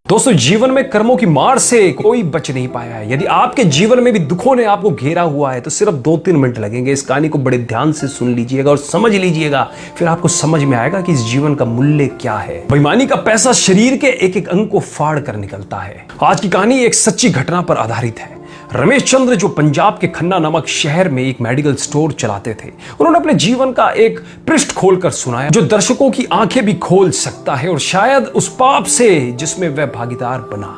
दोस्तों, जीवन में कर्मों की मार से कोई बच नहीं पाया है। यदि आपके जीवन में भी दुखों ने आपको घेरा हुआ है तो सिर्फ 2-3 मिनट लगेंगे। इस कहानी को बड़े ध्यान से सुन लीजिएगा और समझ लीजिएगा, फिर आपको समझ में आएगा कि इस जीवन का मूल्य क्या है। बेईमानी का पैसा शरीर के एक एक अंग को फाड़ कर निकलता है। आज की कहानी एक सच्ची घटना पर आधारित है। रमेश चंद्र, जो पंजाब के खन्ना नामक शहर में एक मेडिकल स्टोर चलाते थे, उन्होंने अपने जीवन का एक पृष्ठ खोलकर सुनाया जो दर्शकों की आंखें भी खोल सकता है और शायद उस पाप से जिसमें वह भागीदार बना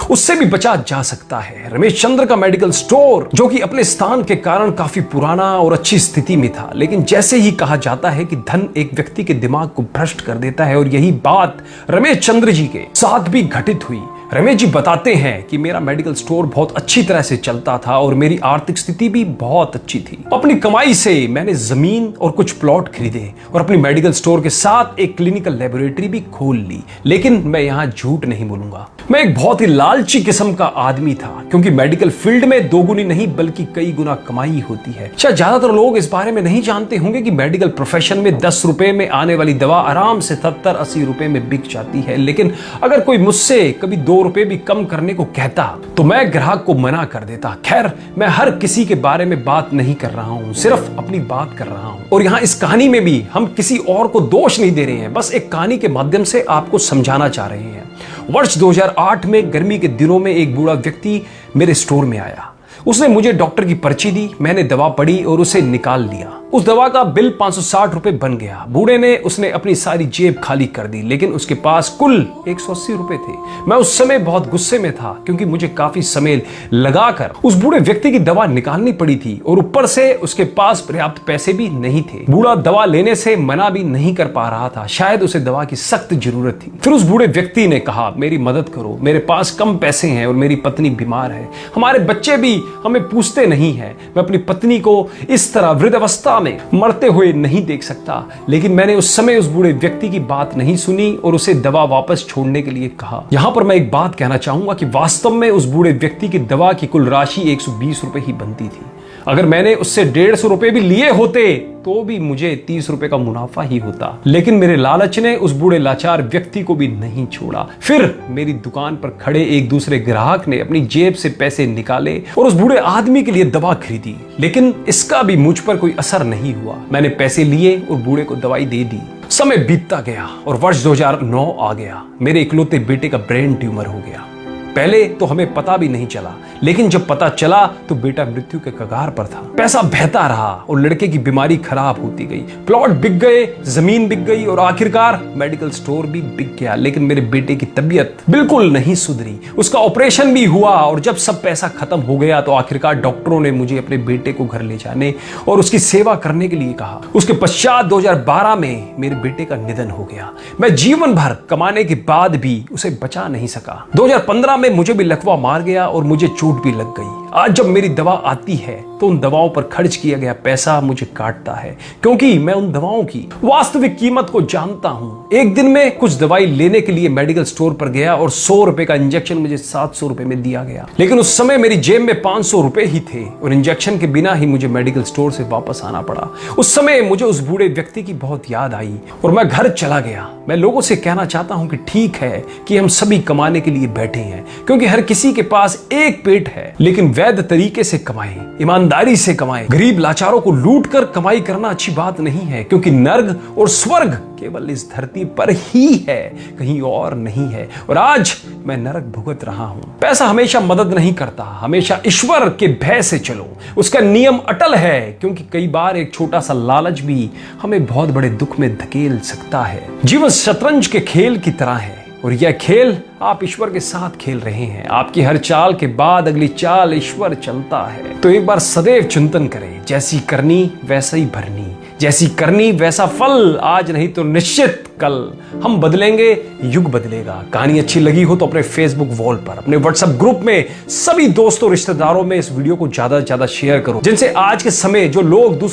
उससे भी बचा जा सकता है। रमेश चंद्र का मेडिकल स्टोर, जो कि अपने स्थान के कारण काफी पुराना और अच्छी स्थिति में था, लेकिन जैसे ही कहा जाता है कि धन एक व्यक्ति के दिमाग को भ्रष्ट कर देता है, और यही बात रमेश चंद्र जी के साथ भी घटित हुई। रमेश जी बताते हैं कि मेरा मेडिकल स्टोर बहुत अच्छी तरह से चलता था और मेरी आर्थिक स्थिति भी बहुत अच्छी थी। अपनी कमाई से मैंने जमीन और कुछ प्लॉट खरीदे और अपनी मेडिकल स्टोर के साथ एक क्लिनिकल लेबोरेटरी भी खोल ली। लेकिन मैं यहाँ झूठ नहीं बोलूंगा, मैं एक बहुत ही लालची किस्म का आदमी था, क्योंकि मेडिकल फील्ड में दोगुनी नहीं बल्कि कई गुना कमाई होती है। शायद ज्यादातर लोग इस बारे में नहीं जानते होंगे कि मेडिकल प्रोफेशन में 10 रुपए में आने वाली दवा आराम से 70-80 रुपए में बिक जाती है। लेकिन अगर कोई मुझसे कभी 2 रुपए भी कम करने को कहता तो मैं ग्राहक को मना कर देता। खैर, मैं हर किसी के बारे में बात नहीं कर रहा हूं, सिर्फ अपनी बात कर रहा हूं। और यहां इस कहानी में भी हम किसी और को दोष नहीं दे रहे हैं, बस एक कहानी के माध्यम से आपको समझाना चाह रहे हैं। वर्ष 2008 में गर्मी के दिनों में एक बूढ़ा व्यक्ति मेरे स्टोर में आया। उसने मुझे डॉक्टर की पर्ची दी, मैंने दवा पढ़ी और उसे निकाल लिया। उस दवा का बिल 560 रुपए बन गया। बूढ़े ने उसने अपनी सारी जेब खाली कर दी, लेकिन उसके पास कुल 180 रुपए थे। मैं उस समय बहुत गुस्से में था, क्योंकि मुझे काफी समय लगाकर उस बूढ़े व्यक्ति की दवा निकालनी पड़ी थी और ऊपर से उसके पास पर्याप्त पैसे भी नहीं थे। बूढ़ा दवा लेने से मना भी नहीं कर पा रहा था, शायद उसे दवा की सख्त जरूरत थी। फिर उस बूढ़े व्यक्ति ने कहा, मेरी मदद करो, मेरे पास कम पैसे हैं और मेरी पत्नी बीमार है, हमारे बच्चे भी हमें पूछते नहीं है, मैं अपनी पत्नी को इस तरह वृद्धावस्था में मरते हुए नहीं देख सकता। लेकिन मैंने उस समय उस बूढ़े व्यक्ति की बात नहीं सुनी और उसे दवा वापस छोड़ने के लिए कहा। यहां पर मैं एक बात कहना चाहूंगा कि वास्तव में उस बूढ़े व्यक्ति की दवा की कुल राशि 120 रुपए ही बनती थी। अगर मैंने उससे 150 रुपए भी लिए होते तो भी मुझे 30 रुपए का मुनाफा ही होता। लेकिन मेरे लालच ने उस बूढ़े लाचार व्यक्ति को भी नहीं छोड़ा। फिर मेरी दुकान पर खड़े एक दूसरे ग्राहक ने अपनी जेब से पैसे निकाले और उस बूढ़े आदमी के लिए दवा खरीदी, लेकिन इसका भी मुझ पर कोई असर नहीं हुआ। मैंने पैसे लिए और बूढ़े को दवाई दे दी। समय बीतता गया और वर्ष 2009 आ गया। मेरे इकलौते बेटे का ब्रेन ट्यूमर हो गया। पहले तो हमें पता भी नहीं चला, लेकिन जब पता चला तो बेटा मृत्यु के कगार पर था। पैसा बहता रहा और लड़के की बीमारी खराब होती गई। प्लॉट बिक गए, जमीन बिक गई और आखिरकार मेडिकल स्टोर भी बिक गया। लेकिन मेरे बेटे की तबीयत बिल्कुल नहीं सुधरी। उसका ऑपरेशन भी हुआ और जब सब पैसा खत्म हो गया तो आखिरकार डॉक्टरों ने मुझे अपने बेटे को घर ले जाने और उसकी सेवा करने के लिए कहा। उसके पश्चात 2012 में मेरे बेटे का निधन हो गया। मैं जीवन भर कमाने के बाद भी उसे बचा नहीं सका। 2015 में मुझे भी लकवा मार गया और मुझे चोट भी लग गई। आज जब मेरी दवा आती है तो उन दवाओं पर खर्च किया गया पैसा मुझे काटता है, क्योंकि मैं उन दवाओं की वास्तविक कीमत को जानता हूं। एक दिन में कुछ दवाई लेने के लिए मेडिकल स्टोर पर गया और 100 रुपए का इंजेक्शन मुझे 700 रुपए में दिया गया। लेकिन उस समय मेरी जेब में 500 रुपए ही थे और इंजेक्शन के बिना ही मुझे मेडिकल स्टोर से वापस आना पड़ा। उस समय मुझे उस बूढ़े व्यक्ति की बहुत याद आई और मैं घर चला गया। मैं लोगों से कहना चाहता हूं कि ठीक है कि हम सभी कमाने के लिए बैठे हैं, क्योंकि हर किसी के पास एक पेट है, लेकिन वैध तरीके से कमाएं, ईमानदारी से कमाएं। गरीब लाचारों को लूट कर कमाई करना अच्छी बात नहीं है, क्योंकि नर्क और स्वर्ग केवल इस धरती पर ही है, कहीं और नहीं है। और आज मैं नरक भुगत रहा हूं। पैसा हमेशा मदद नहीं करता, हमेशा ईश्वर के भय से चलो, उसका नियम अटल है, क्योंकि कई बार एक छोटा सा लालच भी हमें बहुत बड़े दुख में धकेल सकता है। जीवन शतरंज के खेल की तरह है और यह खेल आप ईश्वर के साथ खेल रहे हैं। आपकी हर चाल के बाद अगली चाल ईश्वर चलता है। तो एक बार सदैव चिंतन करें, जैसी करनी वैसा ही भरनी, जैसी करनी वैसा फल, आज नहीं तो निश्चित कल। हम बदलेंगे, युग बदलेगा। कहानी अच्छी लगी हो तो अपने फेसबुक वॉल पर, अपने व्हाट्सएप ग्रुप में सभी दोस्तों रिश्तेदारों में इस वीडियो को ज्यादा से ज्यादा शेयर करो, जिनसे आज के समय जो लोग दूसरे